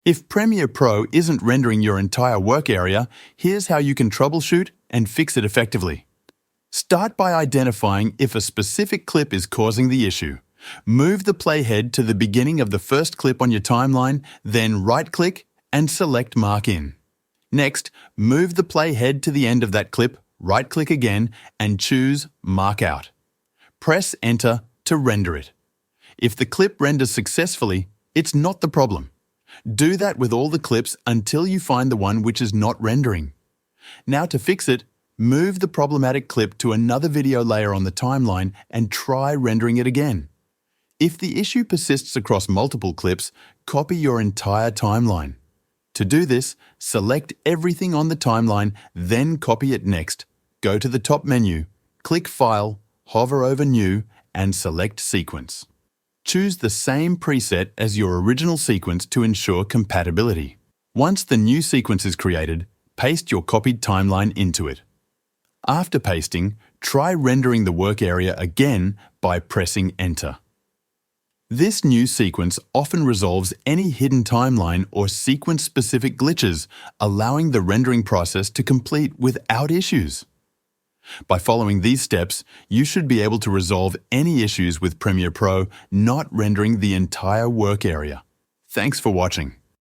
If Premiere Pro isn't rendering your entire work area, here's how you can troubleshoot and fix it effectively. Start by identifying if a specific clip is causing the issue. Move the playhead to the beginning of the first clip on your timeline, then right-click and select Mark In. Next, move the playhead to the end of that clip, right-click again and choose Mark Out. Press Enter to render it. If the clip renders successfully, it's not the problem. Do that with all the clips until you find the one which is not rendering. Now to fix it, move the problematic clip to another video layer on the timeline and try rendering it again. If the issue persists across multiple clips, copy your entire timeline. To do this, select everything on the timeline, then copy it next. Go to the top menu, click File, hover over New, and select Sequence. Choose the same preset as your original sequence to ensure compatibility. Once the new sequence is created, paste your copied timeline into it. After pasting, try rendering the work area again by pressing Enter. This new sequence often resolves any hidden timeline or sequence-specific glitches, allowing the rendering process to complete without issues. By following these steps, you should be able to resolve any issues with Premiere Pro not rendering the entire work area. Thanks for watching.